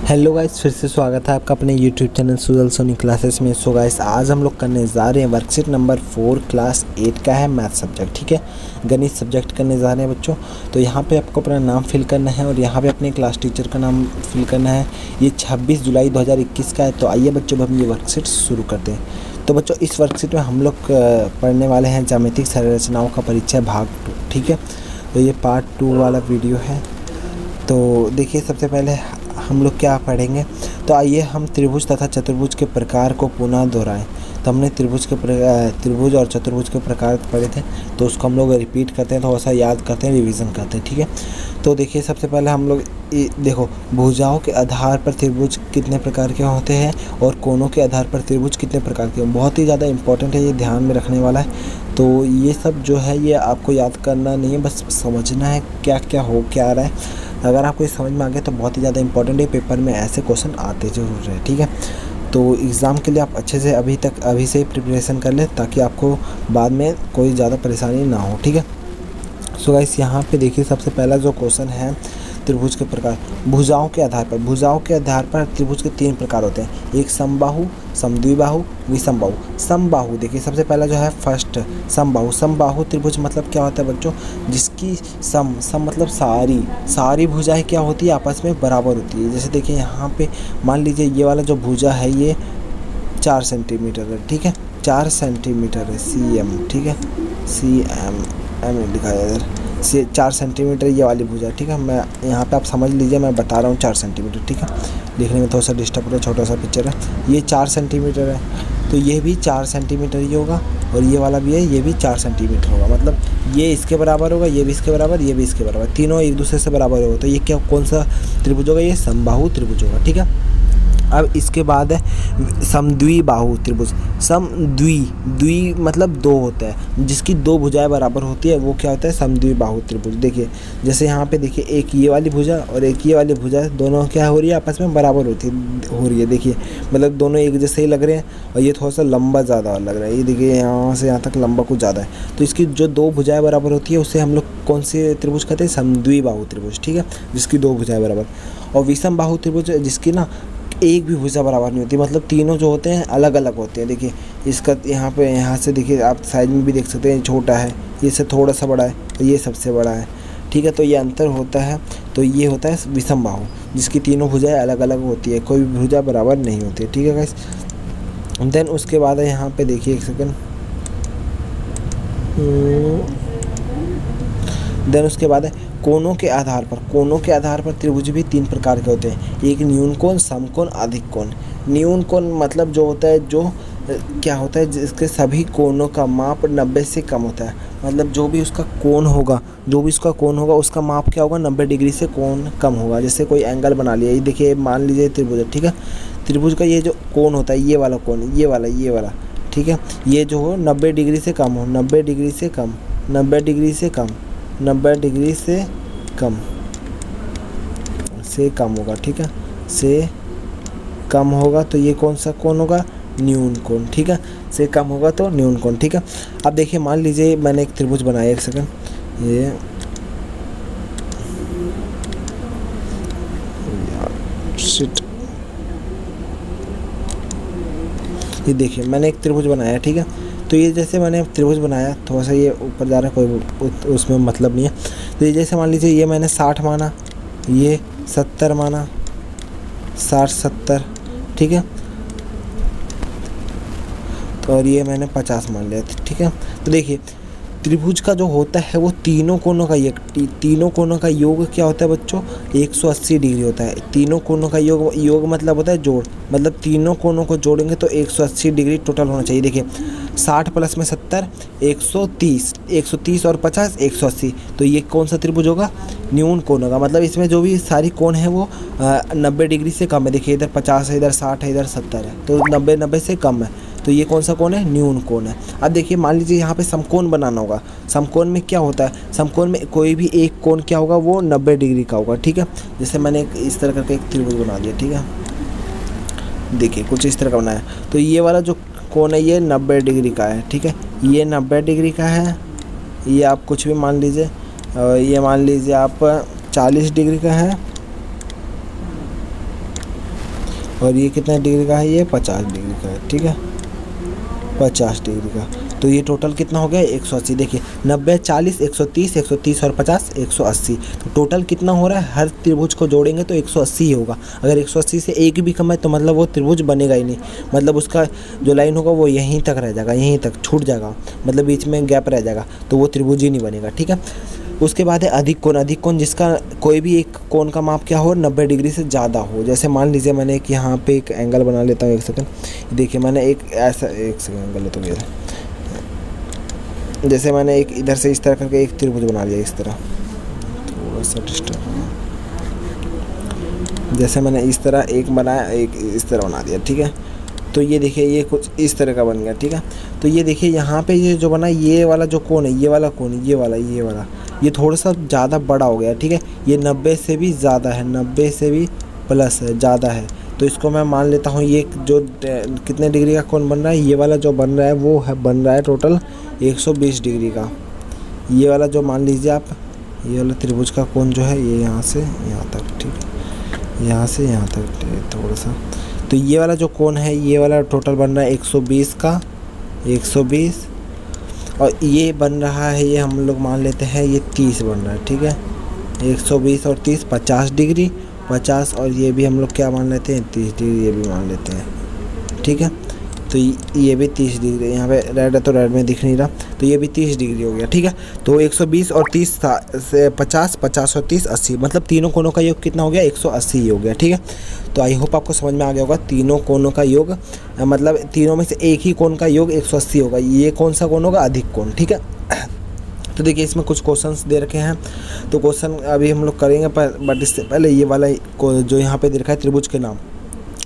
Hello guys, फिर से स्वागत है आपका अपने YouTube channel Sujal Soni classes में। सो गाइस, आज हम लोग करने जा रहे हैं वर्कशीट नंबर 4 क्लास 8 का है मैथ सब्जेक्ट। ठीक है, गणित सब्जेक्ट करने जा रहे हैं बच्चों। तो यहाँ पे आपको अपना नाम फिल करना है और यहाँ पे अपने क्लास टीचर का नाम फिल करना है। ये 26 जुलाई 2021 का है। तो आइए बच्चों, अब हम ये वर्कशीट शुरू करते हैं। तो बच्चों, इस वर्कशीट में हम लोग पढ़ने वाले हैं ज्यामितीय संरचनाओं का परिचय भाग 2। ठीक है, तो ये पार्ट 2 वाला वीडियो है। तो देखिए, सबसे पहले हम लोग क्या पढ़ेंगे। तो आइए हम त्रिभुज तथा चतुर्भुज के प्रकार को पुनः दोहराएं। तो हमने त्रिभुज और चतुर्भुज के प्रकार पढ़े थे, तो उसको हम लोग रिपीट करते हैं, थोड़ा सा याद करते हैं, रिवीजन करते हैं। ठीक है, तो देखिए, सबसे पहले हम लोग देखो, भुजाओं के आधार पर त्रिभुज कितने प्रकार के होते हैं और कोणों के आधार पर त्रिभुज कितने प्रकार के। बहुत ही ज़्यादा इंपॉर्टेंट है, ये ध्यान में रखने वाला है। तो ये सब जो है ये आपको याद करना नहीं है, बस समझना है क्या क्या आ रहा है। अगर आपको ये समझ में आ गया तो बहुत ही ज़्यादा इंपॉर्टेंट है, पेपर में ऐसे क्वेश्चन आते ज़रूर है। ठीक है, तो एग्ज़ाम के लिए आप अच्छे से अभी से प्रिपरेशन कर लें, ताकि आपको बाद में कोई ज़्यादा परेशानी ना हो। ठीक है, सो गाइस, यहाँ पे देखिए, सबसे पहला जो क्वेश्चन है, त्रिभुज के प्रकार। भुजाओं के आधार पर त्रिभुज के 3 प्रकार होते हैं। एक समबाहु, समद्विबाहु, विषमबाहु। समबाहु देखिए, सबसे पहला जो है फर्स्ट समबाहु त्रिभुज मतलब क्या होता है बच्चों, जिसकी सम मतलब सारी भुजाएं क्या होती है, आपस में बराबर होती है। जैसे देखिए, यहाँ पे मान लीजिए ये वाला जो भुजा है ये 4 सेंटीमीटर है। ठीक है, 4 सेंटीमीटर है, cm। ठीक है, cm लिखा है इधर से 4 सेंटीमीटर ये वाली भुजा। ठीक है, मैं यहाँ पे आप समझ लीजिए, मैं बता रहा हूँ 4 सेंटीमीटर। ठीक है, लिखने में थोड़ा सा डिस्टर्ब हो रहा है, छोटा सा पिक्चर है। ये 4 सेंटीमीटर है, तो ये भी 4 सेंटीमीटर ही होगा, और ये वाला भी है, ये भी 4 सेंटीमीटर होगा। मतलब ये इसके बराबर होगा, ये भी इसके बराबर, ये भी इसके बराबर, तीनों एक दूसरे से बराबर होगा। तो ये क्या, कौन सा त्रिभुज होगा, ये समबाहु त्रिभुज होगा। ठीक है, अब इसके बाद है समद्विबाहु त्रिभुज। द्वि मतलब 2 होता है, जिसकी 2 भुजाएं बराबर होती है, वो क्या होता है, समद्विबाहु त्रिभुज। देखिए, जैसे यहाँ पे देखिए, एक ये वाली भुजा और एक ये वाली भुजा, दोनों क्या हो रही है, आपस में बराबर हो रही है। देखिए, मतलब दोनों एक जैसे ही लग रहे हैं, और ये थोड़ा सा लंबा ज़्यादा लग रहा है। ये देखिए, यहाँ से यहाँ तक लंबा कुछ ज़्यादा है। तो इसकी जो 2 भुजाएं बराबर होती है, उसे हम लोग कौन से त्रिभुज कहते हैं, समद्विबाहु त्रिभुज। ठीक है, जिसकी 2 भुजाएं बराबर। और विषमबाहु त्रिभुज, जिसकी ना एक भी भुजा बराबर नहीं होती, मतलब तीनों जो होते हैं अलग अलग होते हैं। देखिए, इसका यहाँ से देखिए, आप साइज में भी देख सकते हैं, छोटा है, ये से थोड़ा सा बड़ा है, ये सबसे बड़ा है। ठीक है, तो ये अंतर होता है। तो ये होता है विषमबाहु, जिसकी तीनों भुजाएं अलग अलग होती है, कोई भी भुजा बराबर नहीं होती है। ठीक है गाइस, देन उसके बाद है, यहाँ पे देखिए, एक सेकंड, देन उसके बाद है कोणों के आधार पर त्रिभुज भी 3 प्रकार के होते हैं। एक न्यून कोण, समकोण, अधिक कोण। न्यून कोण मतलब जो होता है, जो क्या होता है, जिसके सभी कोणों का माप 90 से कम होता है। मतलब जो भी उसका कोण होगा उसका माप क्या होगा, 90 डिग्री से कोण कम होगा। जैसे कोई एंगल बना लिया, ये देखिए, मान लीजिए त्रिभुज है। ठीक है, त्रिभुज का ये जो कोण होता है, ये वाला कोण, ये वाला। ठीक है, ये जो हो 90 डिग्री से कम हो, 90 डिग्री से कम, 90 डिग्री से कम, 90 डिग्री से कम होगा। ठीक है, से कम होगा, तो ये कौन सा कोण होगा, न्यून कोण। ठीक है, से कम होगा तो न्यून कोण। ठीक है, अब देखिए, मान लीजिए मैंने एक त्रिभुज बनाया, एक सेकंड, ये देखिए, मैंने एक त्रिभुज बनाया। ठीक है, तो ये जैसे मैंने त्रिभुज बनाया, थोड़ा सा ये ऊपर जा रहा है, कोई उसमें मतलब नहीं है। तो ये जैसे मान लीजिए, ये मैंने 60 माना, ये 70 माना, 60 70। ठीक है, और ये मैंने 50 मान लिया। ठीक है, तो देखिए, त्रिभुज का जो होता है वो तीनों कोणों का योग क्या होता है बच्चों, 180 डिग्री होता है। तीनों कोणों का योग मतलब होता है जोड़, मतलब तीनों कोणों को जोड़ेंगे तो 180 डिग्री टोटल होना चाहिए। देखिए, 60 प्लस में 70, 130 और 50, 180। तो ये कौन सा त्रिभुज होगा, न्यून कोण होगा। मतलब इसमें जो भी सारी कोण है वो 90 डिग्री से कम है। देखिए, इधर 50 है, इधर 60 है, इधर 70 है, तो 90 से कम है। तो ये कौन सा कोण है, न्यून कोण है। अब देखिए, मान लीजिए यहाँ पे समकोण बनाना होगा। समकोण में क्या होता है, समकोण में कोई भी एक कोण क्या होगा, वो 90 डिग्री का होगा। ठीक है, जैसे मैंने इस तरह करके एक त्रिभुज बना दिया। ठीक है, देखिए, कुछ इस तरह का बनाया, तो ये वाला जो कोण है ये 90 डिग्री का है। ठीक है, ये 90 डिग्री का है, ये आप कुछ भी मान लीजिए, ये मान लीजिए आप 40 डिग्री का है, और ये कितना डिग्री का है, ये 50 डिग्री का है, ठीक है, 50 डिग्री का। तो ये टोटल कितना हो गया, 180। देखिए 90, 40, 130, 130 और 50, 180। तो टोटल कितना हो रहा है, हर त्रिभुज को जोड़ेंगे तो 180 ही होगा। अगर 180 से एक भी कम है तो मतलब वो त्रिभुज बनेगा ही नहीं, मतलब उसका जो लाइन होगा वो यहीं तक रह जाएगा, यहीं तक छूट जाएगा, मतलब बीच में गैप रह जाएगा, तो वो त्रिभुज ही नहीं बनेगा, ठीक है। उसके बाद है अधिक कोण। अधिक कोण जिसका कोई भी एक कोण का माप क्या हो, 90 डिग्री से ज़्यादा हो। जैसे मान लीजिए मैंने एक यहाँ पे एक एंगल बना लेता हूँ, एक सेकंड। देखिए मैंने एक ऐसा, एक सेकंड एंगल लेता हूँ इधर। जैसे मैंने एक इधर से इस तरह करके एक त्रिभुज बना लिया, इस तरह, थोड़ा सा डिस्टर्ब। जैसे मैंने इस तरह एक बनाया, एक इस तरह बना दिया, ठीक है। तो ये देखिए ये कुछ इस तरह का बन गया, ठीक है। तो ये देखिए यहाँ पे ये जो बना, ये वाला जो कोण है, ये वाला कोण, ये वाला ये थोड़ा सा ज़्यादा बड़ा हो गया, ठीक है। ये 90 से भी ज़्यादा है, 90 से भी प्लस है, ज़्यादा है। तो इसको मैं मान लेता हूँ ये जो कितने डिग्री का कोण बन रहा है, ये वाला जो बन रहा है वो है बन रहा है टोटल 120 डिग्री का। ये वाला जो मान लीजिए आप, ये वाला त्रिभुज का कोण जो है ये यहाँ से यहाँ तक, ठीक है, यहाँ से यहाँ तक थोड़ा सा। तो ये वाला जो कोण है, ये वाला टोटल बन रहा है 120 का, 120। और ये बन रहा है, ये हम लोग मान लेते हैं ये 30 बन रहा है, ठीक है। 120 और 30, 50 डिग्री, 50 और ये भी हम लोग क्या मान लेते हैं, 30 डिग्री, ये भी मान लेते हैं, ठीक है। तो ये भी 30 डिग्री, यहाँ पे रेड है तो रेड में दिख नहीं रहा, तो ये भी 30 डिग्री हो गया, ठीक है। तो 120 और 30 था से 50, 50 और 30, 80, मतलब तीनों कोणों का योग कितना हो गया, 180 ही हो गया, ठीक है। तो आई होप आपको समझ में आ गया होगा, तीनों कोणों का योग मतलब तीनों में से एक ही कोण का योग 180 होगा। ये कौन सा कोण होगा, अधिक कोण, ठीक है। तो देखिए इसमें कुछ क्वेश्चंस दे रखे हैं, तो क्वेश्चन अभी हम लोग करेंगे, बट इससे पहले ये वाला जो यहाँ पे दे रखा है त्रिभुज के नाम,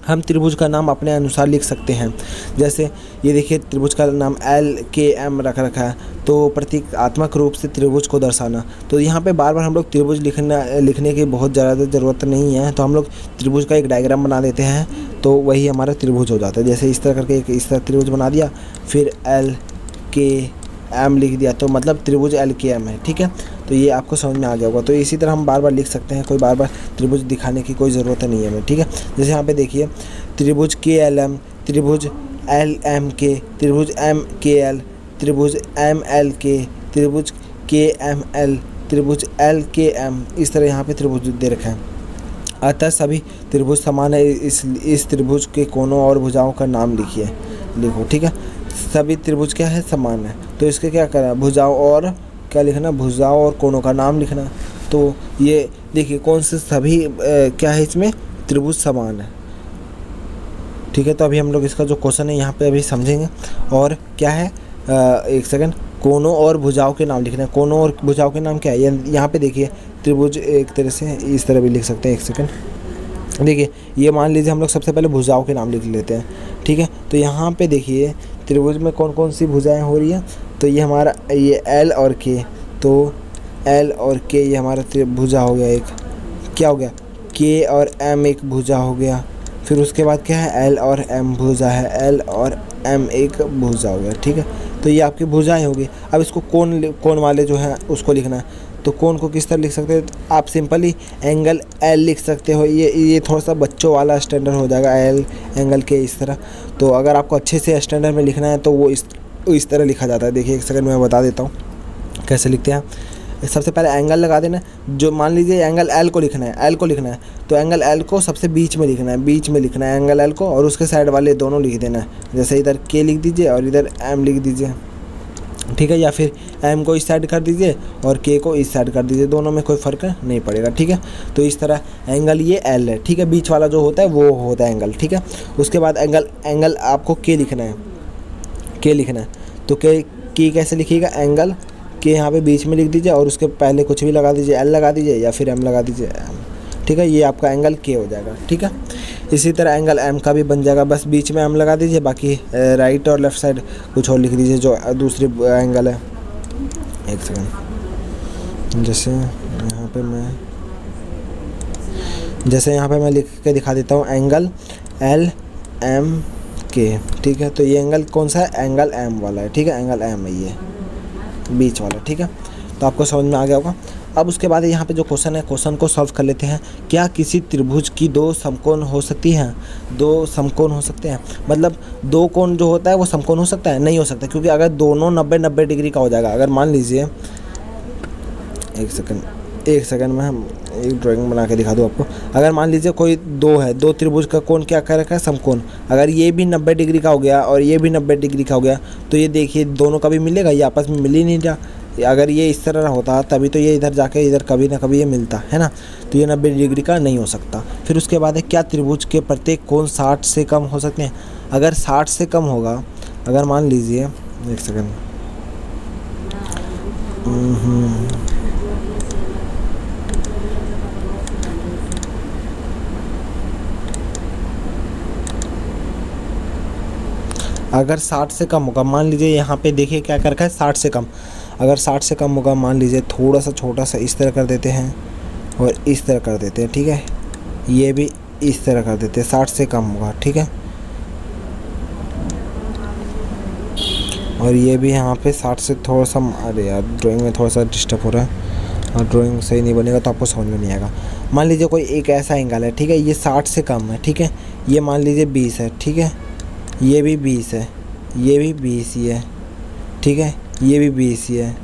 हम त्रिभुज का नाम अपने अनुसार लिख सकते हैं। जैसे ये देखिए त्रिभुज का नाम LKM रखा है, तो प्रतीकात्मक रूप से त्रिभुज को दर्शाना। तो यहाँ पे बार बार हम लोग त्रिभुज लिखने की बहुत ज़्यादा ज़रूरत नहीं है, तो हम लोग त्रिभुज का एक डायग्राम बना देते हैं, तो वही हमारा त्रिभुज हो जाता है। जैसे इस तरह करके एक इस तरह त्रिभुज बना दिया, फिर LKM लिख दिया, तो मतलब त्रिभुज LKM है, ठीक है। तो ये आपको समझ में आ गया होगा। तो इसी तरह हम बार बार लिख सकते हैं, कोई बार बार त्रिभुज दिखाने की कोई ज़रूरत नहीं है हमें, ठीक है। जैसे यहाँ पे देखिए त्रिभुज KLM, त्रिभुज LMK, त्रिभुज MKL, त्रिभुज MLK, त्रिभुज KML, त्रिभुज LKM, इस तरह यहाँ पे त्रिभुज दे रखा है। अतः सभी त्रिभुज समान है, इस त्रिभुज के कोनों और भुजाओं का नाम लिखो, ठीक है। सभी त्रिभुज क्या है, समान है, तो इसके क्या करना, भुजाओं और क्या लिखना, भुजाओं और कोनों का नाम लिखना। तो ये देखिए कौन से सभी क्या है, इसमें त्रिभुज समान है, ठीक है। तो अभी हम लोग इसका जो क्वेश्चन है यहाँ पे अभी समझेंगे। और क्या है, एक सेकंड, कोनों और भुजाओं के नाम लिखना है। कोनों और भुजाओं के नाम क्या है, यहाँ पे देखिए त्रिभुज एक तरह से इस तरह भी लिख सकते हैं, एक सेकंड। देखिए ये मान लीजिए हम लोग सबसे पहले भुजाओं के नाम लिख लेते हैं, ठीक है। तो यहाँ पे देखिए त्रिभुज में कौन कौन सी भुजाएं हो रही है, तो ये हमारा ये L और K, तो L और K ये हमारा भुजा हो गया एक, क्या हो गया, K और M एक भुजा हो गया। फिर उसके बाद क्या है, L और M भुजा है, L और M एक भुजा हो गया, ठीक है। तो ये आपकी भुजाएं होगी। अब इसको कोण वाले जो हैं उसको लिखना है, तो कोण को किस तरह लिख सकते हैं, आप सिंपली एंगल L लिख सकते हो। ये थोड़ा सा बच्चों वाला स्टैंडर्ड हो जाएगा, L एंगल के इस तरह। तो अगर आपको अच्छे से स्टैंडर्ड में लिखना है तो वो इस तरह लिखा जाता है। देखिए एक सेकंड मैं बता देता हूँ कैसे लिखते हैं। सबसे पहले एंगल लगा देना, जो मान लीजिए एंगल L को लिखना है, तो एंगल L को सबसे बीच में लिखना है, एंगल L को, और उसके साइड वाले दोनों लिख देना है। जैसे इधर K लिख दीजिए और इधर M लिख दीजिए, ठीक है। या फिर M को इस साइड कर दीजिए और K को इस साइड कर दीजिए, दोनों में कोई फ़र्क नहीं पड़ेगा, ठीक है। तो इस तरह एंगल ये L है, ठीक है। बीच वाला जो होता है वो होता है एंगल, ठीक है। उसके बाद एंगल आपको K लिखना है, तो K कैसे लिखिएगा, एंगल K यहाँ पे बीच में लिख दीजिए और उसके पहले कुछ भी लगा दीजिए, L लगा दीजिए या फिर M लगा दीजिए, ठीक है। ये आपका एंगल K हो जाएगा, ठीक है। इसी तरह एंगल M का भी बन जाएगा, बस बीच में M लगा दीजिए, बाकी राइट और लेफ़्ट साइड कुछ और लिख दीजिए जो दूसरी एंगल है। एक सेकंड, जैसे यहाँ पे मैं लिख के दिखा देता हूँ, एंगल LMK, ठीक है। तो ये एंगल कौन सा है, एंगल M वाला है, ठीक है। एंगल M है ये बीच वाला, ठीक है। तो आपको समझ में आ गया होगा। अब उसके बाद यहाँ पे जो क्वेश्चन है, क्वेश्चन को सॉल्व कर लेते हैं। क्या किसी त्रिभुज की दो समकोण हो सकती हैं? दो समकोण हो सकते हैं, मतलब दो कोण जो होता है वो समकोण हो सकता है? नहीं हो सकता, क्योंकि अगर दोनों 90-90 डिग्री का हो जाएगा। अगर मान लीजिए, एक सेकंड में हम एक ड्राइंग बना के दिखा दूँ आपको। अगर मान लीजिए कोई दो है, दो त्रिभुज का कोण क्या कर रखा है? समकोण। अगर ये भी 90 डिग्री का हो गया और ये भी 90 डिग्री का हो गया, तो ये देखिए दोनों का भी मिलेगा, ये आपस में मिल ही नहीं रहा। अगर ये इस तरह होता तभी तो ये इधर जाके इधर कभी ना कभी ये मिलता है ना, तो ये 90 डिग्री का नहीं हो सकता। फिर उसके बाद है, क्या त्रिभुज के प्रत्येक कोण 60 से कम हो सकते हैं? अगर 60 से कम होगा, अगर मान लीजिए, एक सेकंड, अगर 60 से कम होगा, मान लीजिए यहाँ पे देखिए क्या कर रखा है, 60 से कम। अगर 60 से कम होगा, मान लीजिए थोड़ा सा छोटा सा इस तरह कर देते हैं और इस तरह कर देते हैं, ठीक है। ये भी इस तरह कर देते हैं, 60 से कम होगा, ठीक है। और ये भी यहाँ पे 60 से थोड़ा सा, अरे यार ड्राइंग में थोड़ा सा डिस्टर्ब हो रहा है और ड्राइंग सही नहीं बनेगा तो आपको समझ में नहीं आएगा। मान लीजिए कोई एक ऐसा एंगल है, ठीक है, ये 60 से कम है, ठीक है। ये मान लीजिए 20 है, ठीक है। ये भी 20 है, ये भी 20 ही है, ठीक है। ये भी 20 ही है,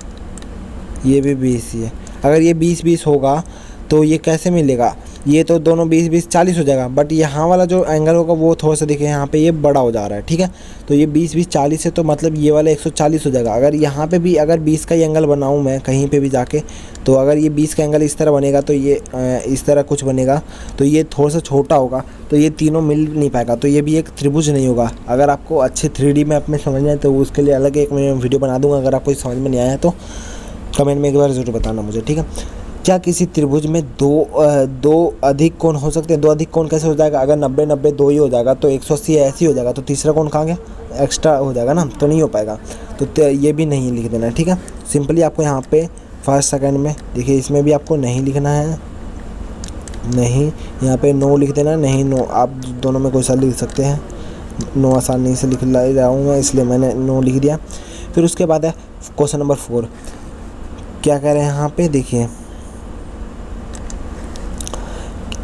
ये भी 20 ही है। अगर ये 20-20 होगा तो ये कैसे मिलेगा? ये तो दोनों 20-20 40 हो जाएगा, बट यहाँ वाला जो एंगल होगा वो थोड़ा सा देखिए यहाँ पे ये बड़ा हो जा रहा है, ठीक है। तो ये 20-20 40 है, तो मतलब ये वाला 140 हो जाएगा। अगर यहाँ पे भी अगर 20 का ही एंगल बनाऊँ मैं कहीं पे भी जाके, तो अगर ये 20 का एंगल इस तरह बनेगा तो ये इस तरह कुछ बनेगा, तो ये थोड़ा सा छोटा होगा, तो ये तीनों मिल नहीं पाएगा, तो ये भी एक त्रिभुज नहीं होगा। अगर आपको अच्छे 3D मैप में समझना है तो उसके लिए अलग एक मैं वीडियो बना दूँगा। अगर आपको समझ में नहीं आया तो कमेंट में एक बार ज़रूर बताना मुझे, ठीक है। क्या किसी त्रिभुज में दो अधिक कोण हो सकते हैं? दो अधिक कोण कैसे हो जाएगा? अगर 90-90 दो ही हो जाएगा तो 180 ऐसे ही हो जाएगा, तो तीसरा कोण कहाँ गया? एक्स्ट्रा हो जाएगा ना, तो नहीं हो पाएगा। तो ये भी नहीं लिख देना है, ठीक है। सिंपली आपको यहाँ पे फर्स्ट सेकंड में देखिए, इसमें भी आपको नहीं लिखना है, नहीं, यहाँ पे नो लिख देना, नहीं नो, आप दोनों में कोई सा लिख सकते हैं। नो आसानी से लिख रहा हूँ मैं, इसलिए मैंने नो लिख दिया। फिर उसके बाद है क्वेश्चन नंबर 4। क्या कह रहे हैं यहाँ पे, देखिए,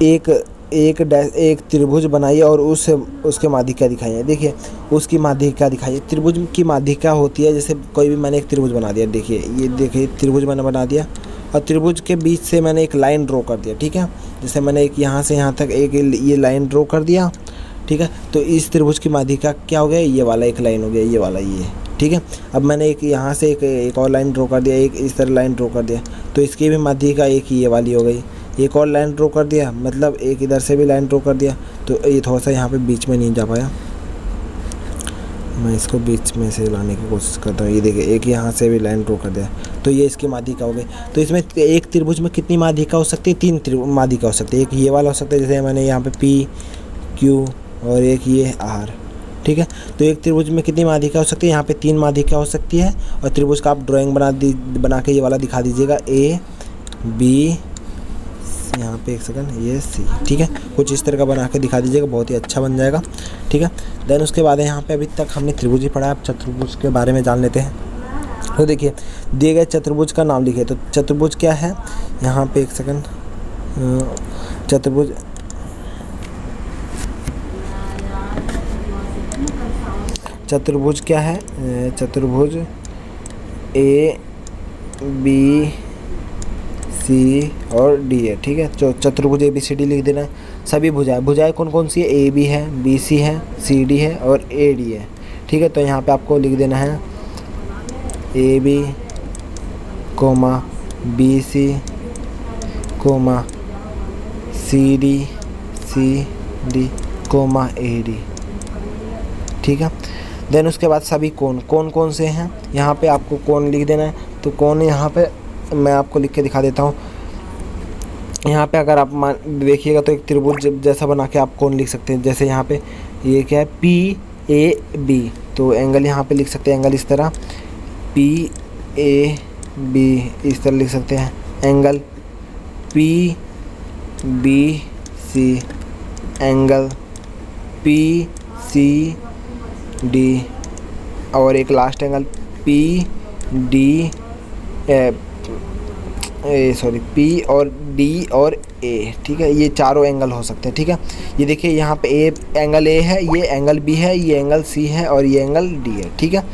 एक त्रिभुज बनाइए और उसके माध्यिका दिखाइए। देखिए, उसकी माध्यिका दिखाइए। त्रिभुज की माध्यिका होती है, जैसे कोई भी मैंने एक त्रिभुज बना दिया, देखिए ये देखिए त्रिभुज मैंने बना दिया और त्रिभुज के बीच से मैंने एक लाइन ड्रॉ कर दिया, ठीक है। जैसे मैंने एक यहाँ से यहाँ तक एक ये लाइन ड्रॉ कर दिया, ठीक है। तो इस त्रिभुज की माध्यिका क्या हो गया? ये वाला एक लाइन हो गया, ये वाला, ये, ठीक है। अब मैंने एक यहाँ से एक और लाइन ड्रॉ कर दिया, एक इस तरह लाइन ड्रॉ कर दिया, तो इसकी भी माध्यिका एक ही ये वाली हो गई। एक और लाइन ड्रॉ कर दिया, मतलब एक इधर से भी लाइन ड्रॉ कर दिया, तो ये थोड़ा सा यहाँ पे बीच में नहीं जा पाया, मैं इसको बीच में से लाने की कोशिश करता हूँ। ये देखिए, एक यहाँ से भी लाइन ड्रॉ कर दिया, तो ये इसकी माध्यिका हो गई। तो इसमें एक त्रिभुज में कितनी माध्यिका हो सकती है? 3 माध्यिका हो सकती है। एक ये वाला हो सकता है, जैसे मैंने यहाँ पे P, Q और एक ये R, ठीक है। तो एक त्रिभुज में कितनी माध्यिका हो सकती है? यहाँ पे 3 माध्यिका हो सकती है। और त्रिभुज का आप ड्राइंग बना के ये वाला दिखा दीजिएगा, A, B, यहाँ पे एक सेकंड, ये C, ठीक है। कुछ इस तरह का बना के दिखा दीजिएगा, बहुत ही अच्छा बन जाएगा, ठीक है। देन उसके बाद यहाँ पे अभी तक हमने त्रिभुज ही पढ़ा है, अब चतुर्भुज के बारे में जान लेते हैं। तो देखिए, दिए गए चतुर्भुज का नाम लिखिए। तो चतुर्भुज क्या है? यहाँ पे एक सेकंड, चतुर्भुज क्या है? चतुर्भुज A, B, C और D है, ठीक है। तो चतुर्भुज ABCD लिख देना है। सभी भुजाएं कौन कौन सी है? AB है, BC है, CD है और AD है, ठीक है। तो यहाँ पे आपको लिख देना है AB, BC, CD, AD, ठीक है। देन उसके बाद सभी कौन से हैं, यहाँ पे आपको कौन लिख देना है। तो कौन यहाँ पे मैं आपको लिख के दिखा देता हूँ। यहाँ पे अगर आप देखिएगा तो एक त्रिभुज जैसा बना के आप कौन लिख सकते हैं। जैसे यहाँ पे ये क्या है, PAB, तो एंगल यहाँ पे लिख सकते हैं, एंगल इस तरह PAB इस तरह लिख सकते हैं। एंगल PBC, एंगल PCD और एक लास्ट एंगल पी और डी और ए, ठीक है, ये चारों एंगल हो सकते हैं, ठीक है। ये देखिए यहाँ पे ए एंगल ए है, ये एंगल बी है, ये एंगल सी है और ये एंगल डी है, ठीक है।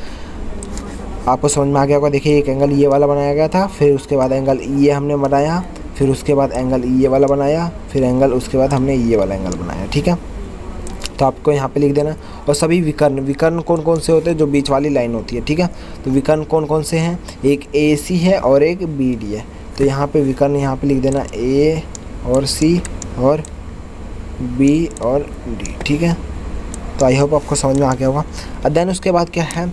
आपको समझ में आ गया होगा। देखिए एक एंगल ये वाला बनाया गया था, फिर उसके बाद एंगल ये हमने बनाया, फिर उसके बाद एंगल ये वाला बनाया, फिर एंगल उसके बाद हमने ये वाला एंगल बनाया, ठीक है। तो आपको यहाँ पे लिख देना। और सभी विकर्ण कौन कौन से होते हैं, जो बीच वाली लाइन होती है, ठीक है। तो विकर्ण कौन कौन से हैं, एक ए सी है और एक बी डी है। तो यहाँ पे विकर्ण यहाँ पे लिख देना ए और सी और बी और डी, ठीक है। तो आई होप आपको समझ में आ गया होगा। देन उसके बाद क्या है,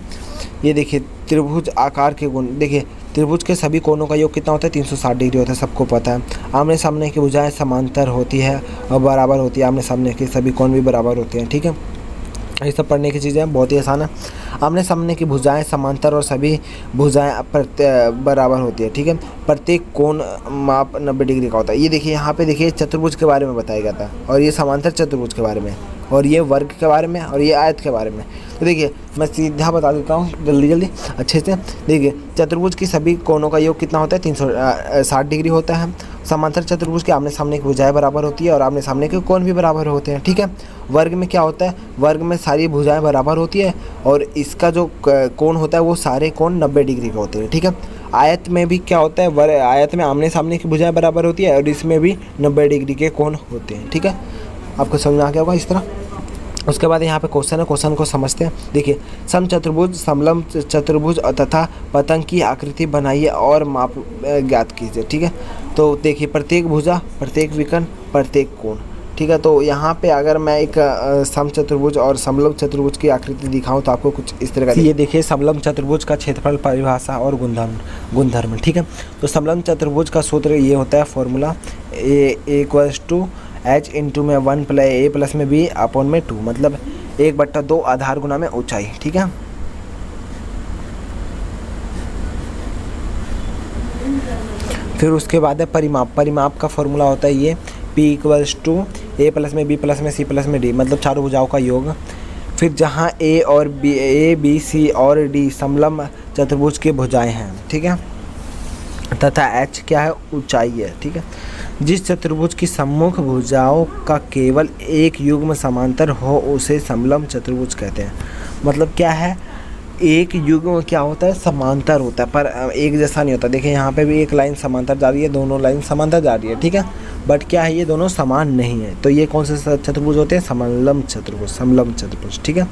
ये देखिए त्रिभुज आकार के गुण। देखिए त्रिभुज के सभी कोणों का योग कितना होता है, 360 डिग्री होता है, सबको पता है। आमने सामने की भुजाएं समांतर होती है और बराबर होती है, आमने सामने के सभी कोण भी बराबर होते हैं, ठीक है। ये सब पढ़ने की चीज़ें बहुत ही आसान है। आमने सामने की भुजाएं समांतर और सभी भुजाएं बराबर होती है, ठीक है। प्रत्येक कोण माप 90 डिग्री का होता है। ये देखिए यहाँ पे देखिए चतुर्भुज के बारे में बताया गया था, और ये समांतर चतुर्भुज के बारे में, और ये वर्ग के बारे में, और ये आयत के बारे में। तो देखिए मैं सीधा बता देता हूँ जल्दी अच्छे से। देखिए चतुर्भुज की सभी कोणों का योग कितना होता है, 360 डिग्री होता है। समांतर चतुर्भुज के आमने सामने की भुजाएं बराबर होती है और आमने सामने के कोण भी बराबर होते हैं, ठीक है। वर्ग में क्या होता है, वर्ग में सारी भुजाएं बराबर होती है और इसका जो कोण होता है वो सारे कोण 90 डिग्री के होते हैं, ठीक है। आयत में भी क्या होता है, आयत में आमने सामने की भुजाएं बराबर होती है और इसमें भी 90 डिग्री के कोण होते हैं, ठीक है। आपको समझ में आ गया होगा इस तरह। उसके बाद यहाँ पे क्वेश्चन है, क्वेश्चन को समझते हैं। देखिए समचतुर्भुज, समलंब चतुर्भुज तथा पतंग की आकृति बनाइए और माप ज्ञात कीजिए, ठीक है। तो देखिए प्रत्येक भुजा, प्रत्येक विकर्ण, प्रत्येक कोण, ठीक है। तो यहाँ पे अगर मैं एक समचतुर्भुज और समलंब चतुर्भुज की आकृति दिखाऊं तो आपको कुछ इस तरह का, ये देखिए समलंब चतुर्भुज का क्षेत्रफल, परिभाषा और गुणधर्म, ठीक है। तो समलंब चतुर्भुज का सूत्र ये होता है, फॉर्मूला A H इंटू में 1 + A प्लस में B अपॉन में 2, मतलब 1/2 आधार गुना में ऊंचाई, ठीक है। फिर उसके बाद है परिमाप। परिमाप का फॉर्मूला होता है ये P = A प्लस में B प्लस में C प्लस में D, मतलब चारों भुजाओं का योग। फिर जहाँ A, B, C और D समलंब चतुर्भुज की भुजाएं हैं, ठीक है, तथा H क्या है, ऊंचाई है, ठीक है। जिस चतुर्भुज की सम्मुख भुजाओं का केवल एक युग्म समांतर हो उसे समलंब चतुर्भुज कहते हैं। मतलब क्या है, एक युग्म क्या होता है, समांतर होता है पर एक जैसा नहीं होता। देखिए यहाँ पे भी एक लाइन समांतर जा रही है, दोनों लाइन समांतर जा रही है, ठीक है, बट क्या है, ये दोनों समान नहीं है। तो ये कौन से चतुर्भुज होते हैं, समलंब चतुर्भुज, ठीक है।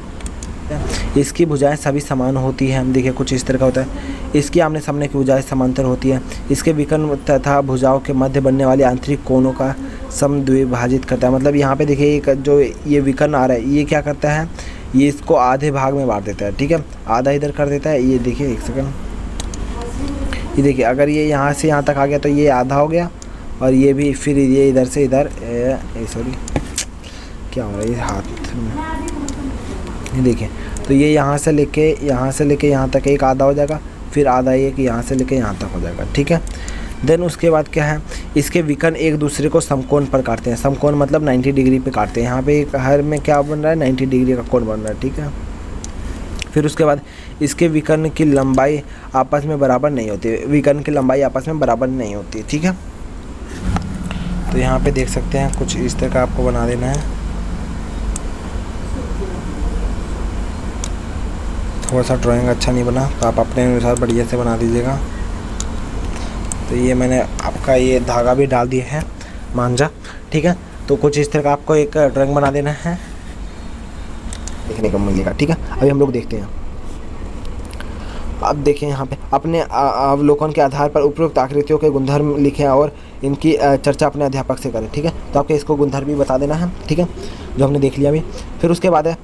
इसकी भुजाएं सभी समान होती हैं। हम देखिए कुछ इस तरह का होता है। इसकी आमने सामने की भुजाएं समांतर होती है। इसके विकर्ण तथा भुजाओं के मध्य बनने वाले आंतरिक कोणों का समद्विभाजित करता है। मतलब यहाँ पे देखिए एक जो ये विकर्ण आ रहा है, ये क्या करता है, ये इसको आधे भाग में बांट देता है, ठीक है, आधा इधर कर देता है। ये देखिए एक सेकंड, ये देखिए अगर ये यहाँ से यहाँ तक आ गया तो ये आधा हो गया, और ये भी फिर ये इधर से इधर, सॉरी क्या हो रहा है ये हाथ में, ये देखिए। तो ये यहाँ से लेके यहाँ तक एक आधा हो जाएगा, फिर आधा ये कि यहाँ से लेके यहाँ तक हो जाएगा, ठीक है। देन उसके बाद क्या है, इसके विकर्ण एक दूसरे को समकोण पर काटते हैं। समकोण मतलब 90 डिग्री पे काटते हैं। यहाँ पे एक हर में क्या बन रहा है, 90 डिग्री का कोण बन रहा है, ठीक है। फिर उसके बाद इसके विकर्ण की लंबाई आपस में बराबर नहीं होती, विकर्ण की लंबाई आपस में बराबर नहीं होती, ठीक है। तो यहाँ पे देख सकते हैं कुछ इस तरह का आपको बना देना है। थोड़ा सा ड्राइंग अच्छा नहीं बना तो आप अपने अनुसार बढ़िया से बना दीजिएगा। तो ये मैंने आपका ये धागा भी डाल दिया है, मांझा, ठीक है। तो कुछ इस तरह का आपको एक ड्राइंग बना देना है, देखने को मिलेगा, ठीक है। अभी हम लोग देखते हैं। अब देखें यहाँ पे अपने अवलोकन के आधार पर उपरोक्त आकृतियों के गुणधर्म लिखें और इनकी चर्चा अपने अध्यापक से करें, ठीक है। तो आपके इसको गुणधर्म भी बता देना है, ठीक है, जो हमने देख लिया अभी। फिर उसके बाद है,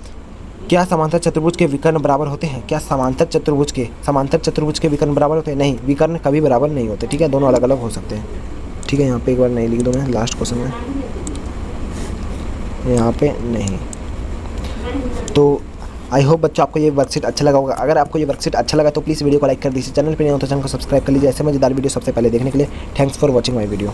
क्या समांतर चतुर्भुज के विकर्ण बराबर होते हैं? क्या समांतर चतुर्भुज के विकर्ण बराबर होते हैं? नहीं, विकर्ण कभी बराबर नहीं होते, ठीक है, दोनों अलग अलग हो सकते हैं, ठीक है। यहाँ पे एक बार नहीं लिख दो, मैं लास्ट क्वेश्चन में यहाँ पे नहीं। तो आई होप बच्चों आपको ये वर्कशीट अच्छा लगा होगा। अगर आपको ये वर्कशीट अच्छा लगा तो प्लीज़ वीडियो को लाइक कर दीजिए, चैनल पर नहीं हो तो चैनल को सब्सक्राइब कर लीजिए ऐसे मजेदार वीडियो सबसे पहले देखने के लिए। Thanks for watching my video.